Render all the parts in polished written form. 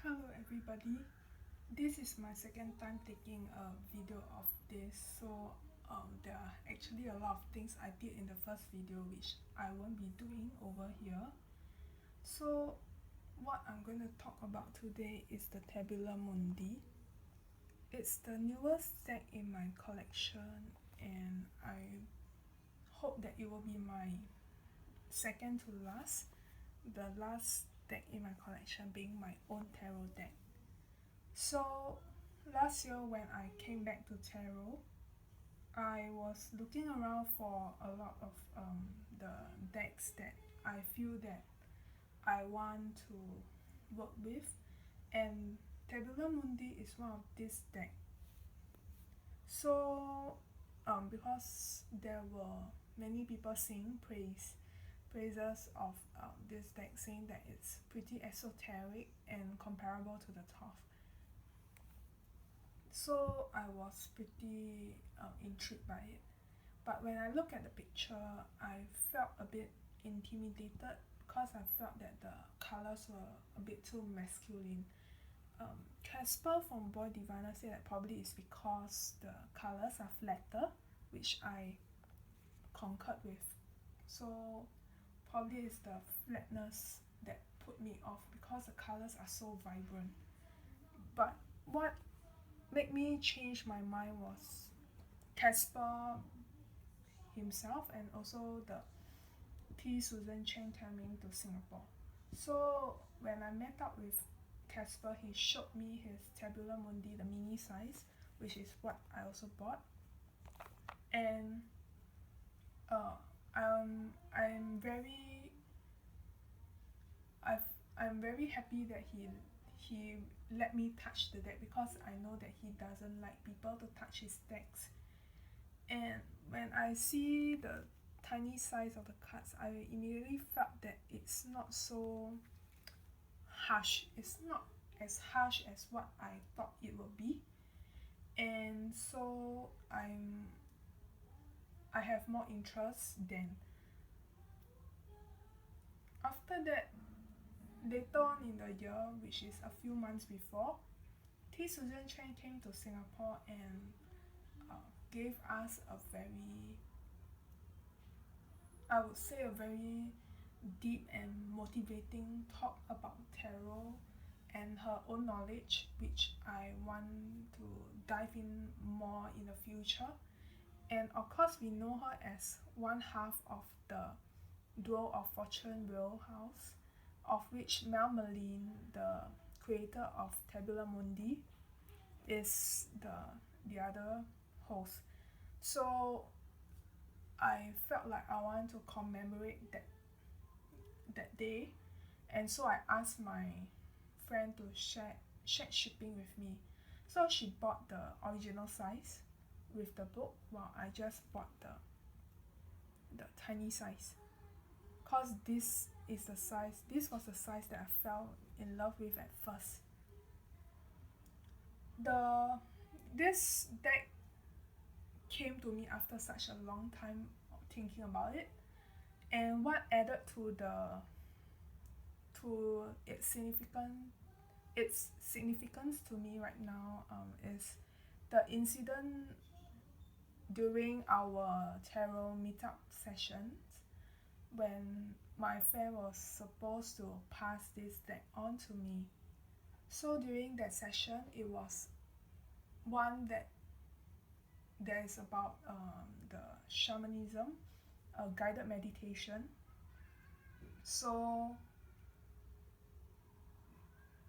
Hello everybody, this is my second time taking a video of this, so there are actually a lot of things I did in the first video which I won't be doing over here. So what I'm going to talk about today is the Tabula Mundi. It's the newest deck in my collection and I hope that it will be my second to last, the last deck in my collection being my own tarot deck. So last year when I came back to tarot, I was looking around for a lot of the decks that I feel that I want to work with, and Tabula Mundi is one of this deck. So because there were many people saying praises of this deck, saying that it's pretty esoteric and comparable to the Thoth. So I was pretty intrigued by it. But when I look at the picture, I felt a bit intimidated because I felt that the colors were a bit too masculine. Casper from Boy Diviner said that probably it's because the colors are flatter, which I concurred with. So probably it's the flatness that put me off because the colors are so vibrant. But what made me change my mind was Casper himself and also the T. Susan Chen coming to Singapore. So when I met up with Casper, he showed me his Tabula Mundi, the mini size, which is what I also bought. And I'm very happy that he let me touch the deck because I know that he doesn't like people to touch his decks. And when I see the tiny size of the cards, I immediately felt that it's not so harsh. It's not as harsh as what I thought it would be. And so I have more interest then. After that, later on in the year, which is a few months before, T. Susan Chen came to Singapore and gave us a very, I would say, a very deep and motivating talk about tarot and her own knowledge, which I want to dive in more in the future. And of course, we know her as one half of the Duel of Fortune Real House, of which Mel Merlin, the creator of Tabula Mundi, is the other host. So I felt like I want to commemorate that day, and so I asked my friend to share shipping with me. So she bought the original size with the book, while I just bought the tiny size. Cause this was the size that I fell in love with at first. This deck came to me after such a long time of thinking about it, and what added to its significance to me right now is the incident during our tarot meetup sessions when my friend was supposed to pass this deck on to me. So during that session, it was one that is about the shamanism, a guided meditation. So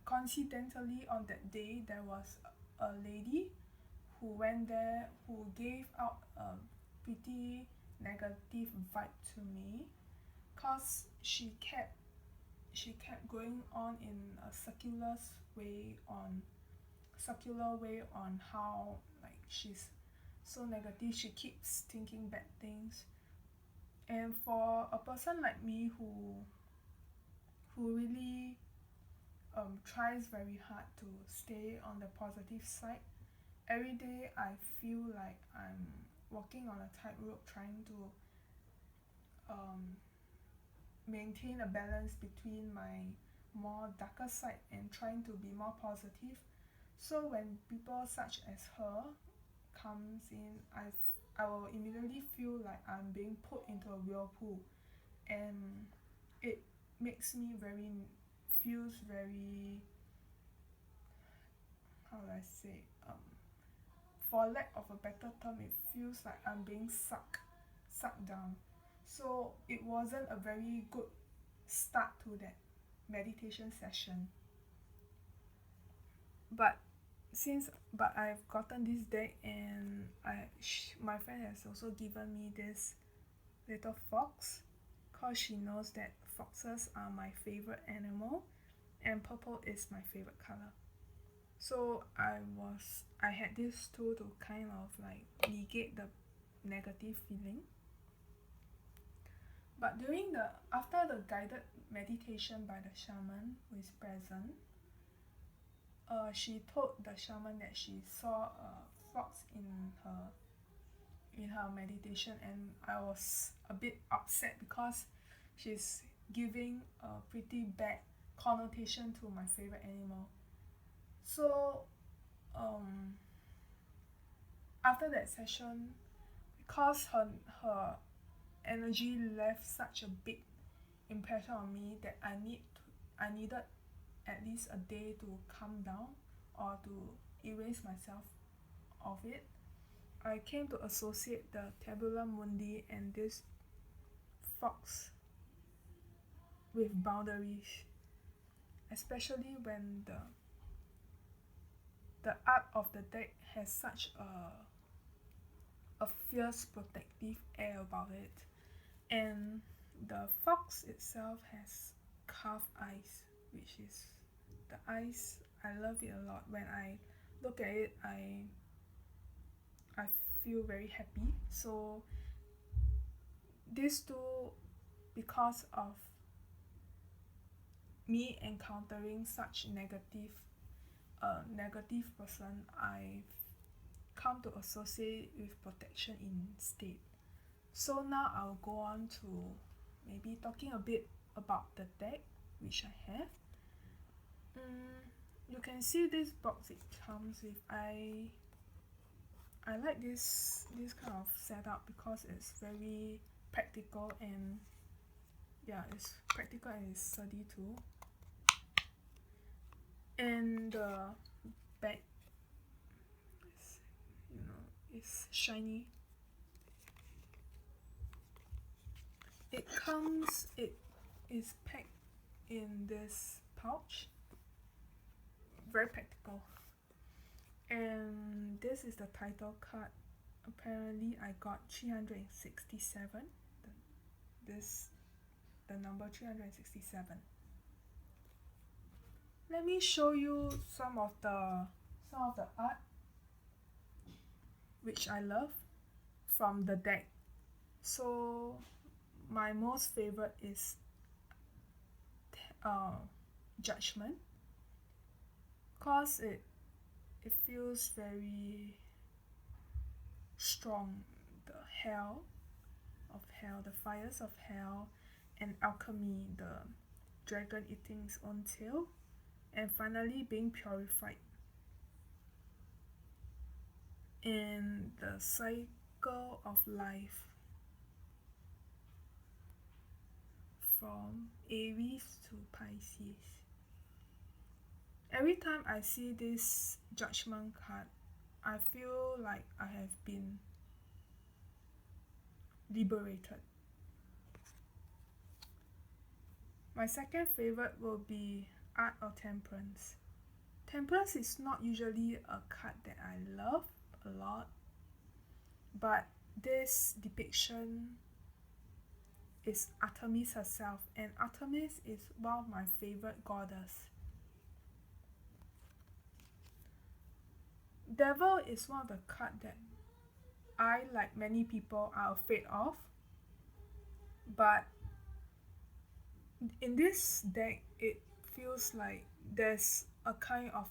coincidentally on that day, there was a lady who went there who gave out a pretty negative vibe to me, cause she kept going on in a circular way on how like she's so negative, she keeps thinking bad things. And for a person like me who really tries very hard to stay on the positive side, every day I feel like I'm walking on a tightrope trying to maintain a balance between my more darker side and trying to be more positive. So when people such as her comes in, I will immediately feel like I'm being put into a whirlpool, and it makes me feels very, how do I say, for lack of a better term, it feels like I'm being sucked down. So it wasn't a very good start to that meditation session. But I've gotten this deck, and my friend has also given me this little fox, cause she knows that foxes are my favorite animal, and purple is my favorite color. So I had this tool to kind of like negate the negative feeling. But after the guided meditation by the shaman who is present, she told the shaman that she saw a fox in her meditation, and I was a bit upset because she's giving a pretty bad connotation to my favorite animal. So after that session, because her energy left such a big impression on me that I needed at least a day to calm down or to erase myself of it. I came to associate the Tabula Mundi and this fox with boundaries, especially when the art of the deck has such a fierce protective air about it, and the fox itself has carved eyes, which is the eyes. I love it a lot. When I look at it, I feel very happy. So these two, because of me encountering such negative person, I've come to associate with protection instead. So now I'll go on to maybe talking a bit about the deck which I have. You can see this box it comes with. I like this kind of setup because it's very practical, and yeah, it's practical and it's sturdy too. And the back is, it's shiny. It is packed in this pouch, very practical. And this is the title card. Apparently I got 367, the number 367. Let me show you some of the art which I love from the deck. So my most favorite is Judgment, cause it feels very strong. The fires of hell, and alchemy, the dragon eating its own tail, and finally being purified. And the cycle of life from Aries to Pisces. Every time I see this Judgment card, I feel like I have been liberated. My second favorite will be Art or Temperance. Temperance is not usually a card that I love a lot, but this depiction is Artemis herself, and Artemis is one of my favorite goddess. Devil is one of the cards that I, like many people, are afraid of, but in this deck it feels like there's a kind of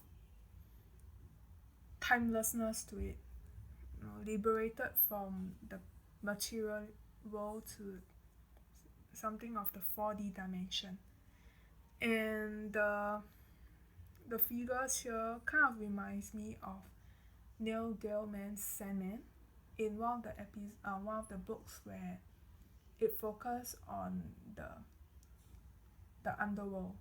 timelessness to it, liberated from the material world to something of the 4D dimension. And the figures here kind of reminds me of Neil Gaiman's Sandman in one of the books where it focused on the underworld.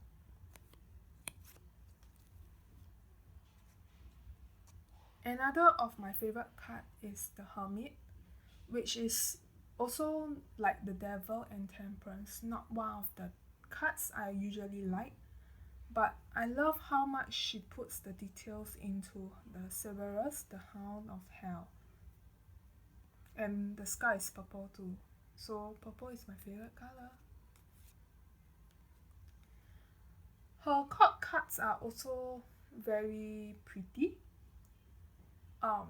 Another of my favorite card is the Hermit, which is also like the Devil and Temperance, not one of the cards I usually like, but I love how much she puts the details into the Cerberus, the Hound of Hell. And the sky is purple too, so purple is my favorite color. Her court cards are also very pretty.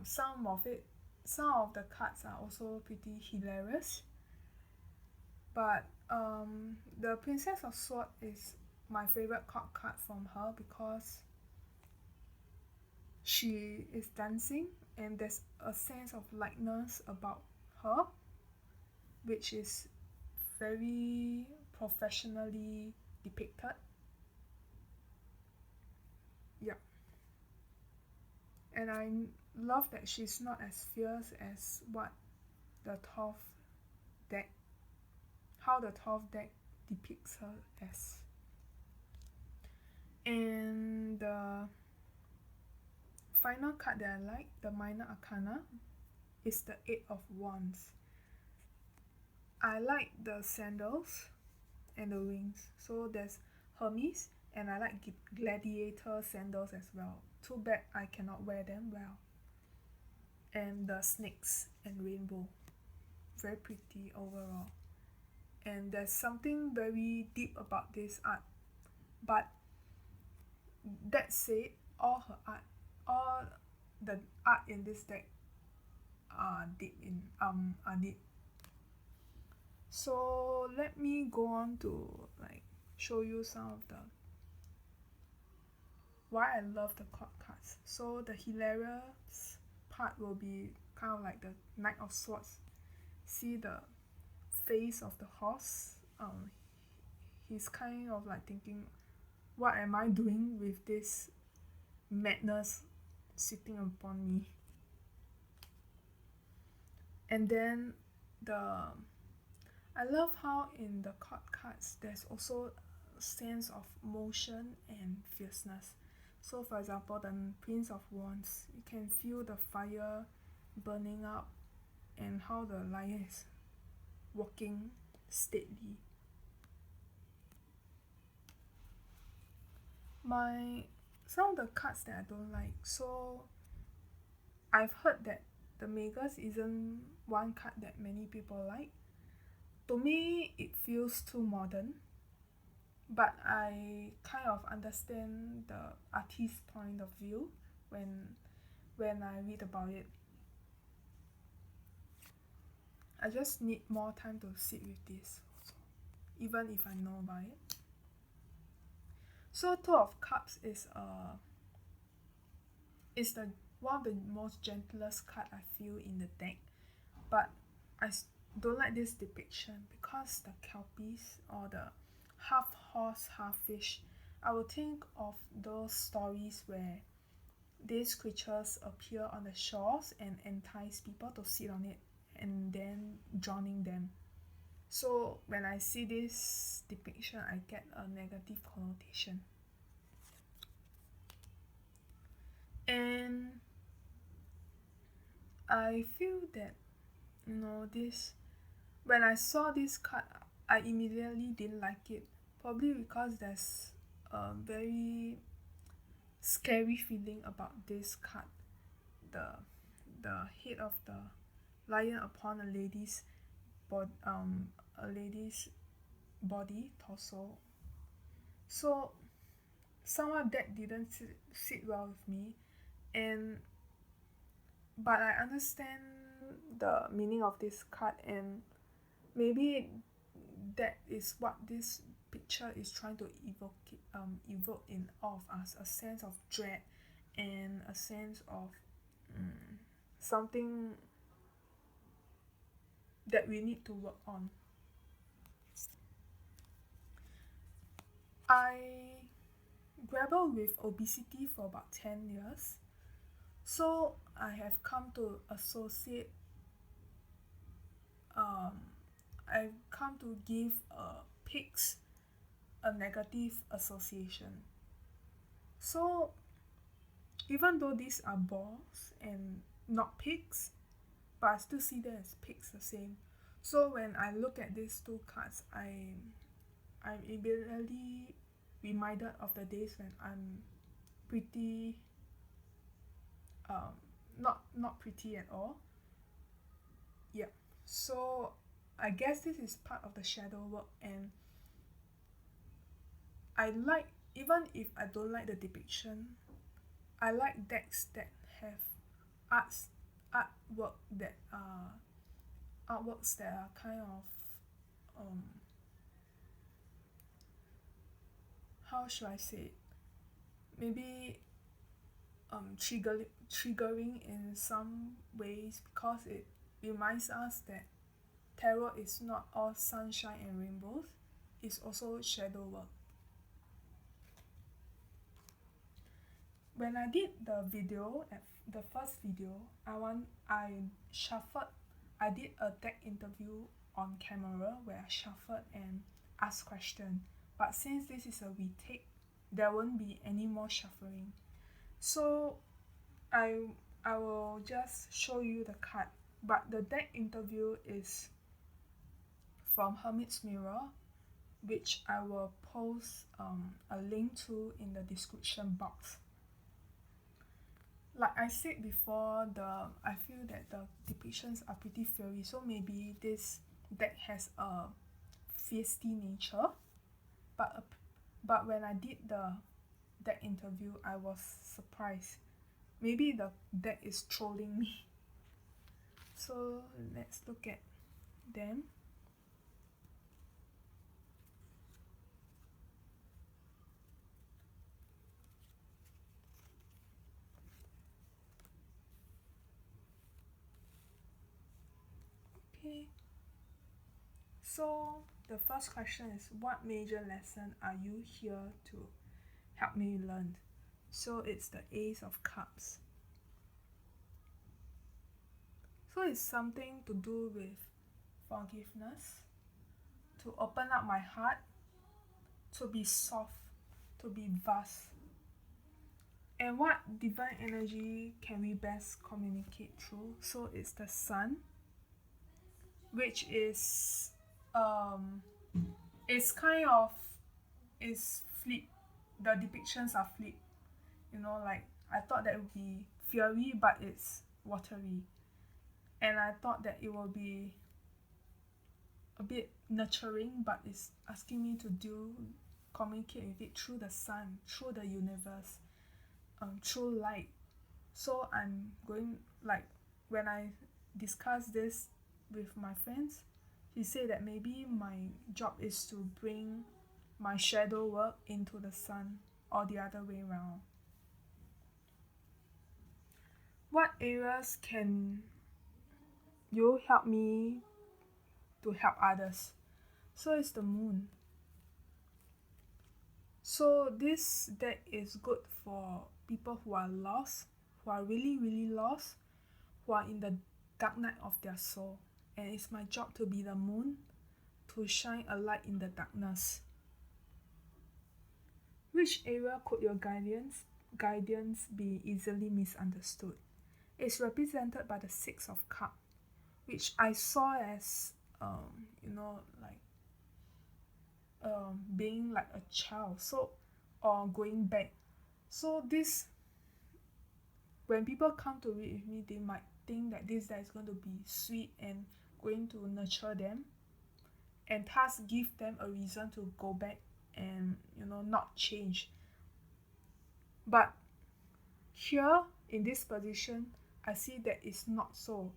Some of the cards are also pretty hilarious. But the Princess of Swords is my favorite card from her because she is dancing and there's a sense of lightness about her, which is very professionally depicted. Yeah. And I love that she's not as fierce as what the Thoth deck, how the Thoth deck depicts her as. And the final card that I like, the Minor Arcana, is the Eight of Wands. I like the sandals and the wings. So there's Hermes, and I like gladiator sandals as well. Too bad I cannot wear them well. And the snakes and rainbow. Very pretty overall. And there's something very deep about this art. But that said, all the art in this deck are deep. So let me go on to like show you some of the why I love the court cards. So the hilarious part will be kind of like the Knight of Swords. See the face of the horse. He's kind of like thinking, what am I doing with this madness sitting upon me? And then I love how in the court cards there's also a sense of motion and fierceness. So for example, the Prince of Wands, you can feel the fire burning up and how the lion is walking steadily. Some of the cards that I don't like. So I've heard that the Magus isn't one card that many people like. To me, it feels too modern, but I kind of understand the artist's point of view when I read about it. I just need more time to sit with this also, even if I know about it. So Two of Cups is the one of the most gentlest card I feel in the deck, but I don't like this depiction because the kelpies or the half horse half fish, I will think of those stories where these creatures appear on the shores and entice people to sit on it and then drowning them. So when I see this depiction, I get a negative connotation. And I feel that this, when I saw this card, I immediately didn't like it, probably because there's a very scary feeling about this card. The head of the lion upon a lady's body, torso. So somehow that didn't sit well with me, but I understand the meaning of this card, and maybe that is what this picture is trying to evoke in all of us, a sense of dread and a sense of something that we need to work on. I grappled with obesity for about 10 years. So I have come to associate, I've come to give pigs a negative association. So even though these are balls and not pigs, but I still see them as pigs the same. So when I look at these two cards, I'm immediately reminded of the days when I'm pretty not pretty at all. Yeah. So I guess this is part of the shadow work, and I like, even if I don't like the depiction, I like decks that have arts artwork that are artworks that are kind of how should I say it? Maybe triggering in some ways, because it reminds us that tarot is not all sunshine and rainbows, it's also shadow work. When I did the video, at the first video, I did a deck interview on camera where I shuffled and asked questions. But since this is a retake, there won't be any more shuffling. So I will just show you the card. But the deck interview is from Hermitsmirror, which I will post a link to in the description box. Like I said before, I feel that the depictions are pretty fiery, so maybe this deck has a feisty nature. But when I did the deck interview, I was surprised. Maybe the deck is trolling me. So let's look at them. Okay. So the first question is, what major lesson are you here to help me learn? So it's the Ace of Cups. So it's something to do with forgiveness, to open up my heart, to be soft, to be vast. And what divine energy can we best communicate through? So it's the Sun, which is it's kind of, is flip. The depictions are flip. You know, like I thought that it would be fiery, but it's watery. And I thought that it will be a bit nurturing, but it's asking me to communicate with it through the sun, through the universe, through light. So I'm going, like, when I discuss this with my friends, he said that maybe my job is to bring my shadow work into the sun, or the other way around. What areas can you help me to help others? So it's the Moon. So this deck is good for people who are lost, who are really, really lost, who are in the dark night of their soul. And it's my job to be the moon, to shine a light in the darkness. Which area could your guidance be easily misunderstood? It's represented by the Six of Cups, which I saw as being like a child, so, or going back. So this, when people come to read with me, they might think that this deck is going to be sweet and going to nurture them, and thus give them a reason to go back and not change. But here in this position, I see that it's not so.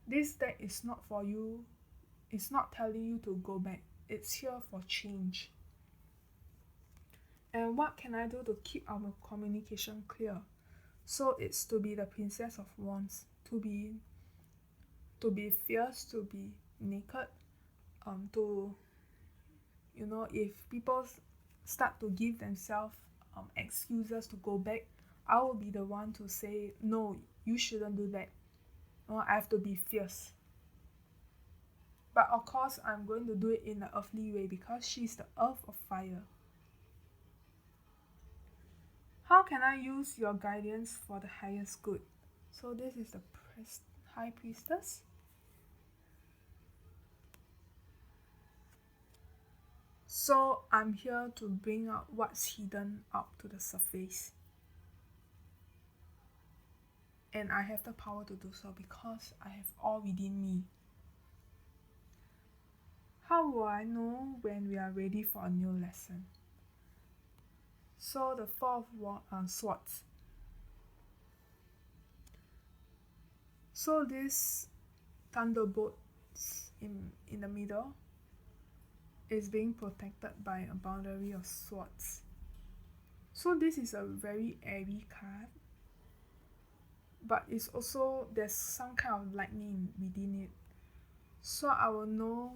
This deck is not for you. It's not telling you to go back. It's here for change. And what can I do to keep our communication clear? So it's to be the Princess of Wands, to be fierce, to be naked, to if people start to give themselves excuses to go back, I will be the one to say, no, you shouldn't do that. I have to be fierce. But of course, I'm going to do it in an earthly way because she's the earth of fire. How can I use your guidance for the highest good? So this is the High Priestess. So I'm here to bring out what's hidden up to the surface. And I have the power to do so because I have all within me. How will I know when we are ready for a new lesson? So the Four of Swords. So this thunderbolt in the middle is being protected by a boundary of swords. So this is a very airy card, but it's also, there's some kind of lightning within it. So I will know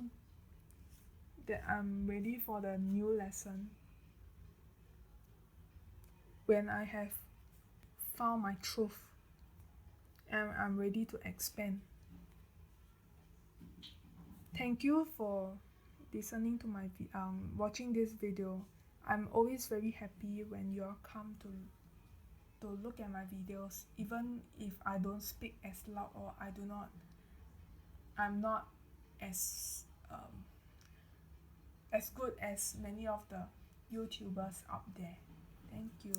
that I'm ready for the new lesson when I have found my truth and I'm ready to expand. Thank you for listening to my watching this video. I'm always very happy when you all come to look at my videos, even if I don't speak as loud or I'm not as good as many of the YouTubers out there. Thank you.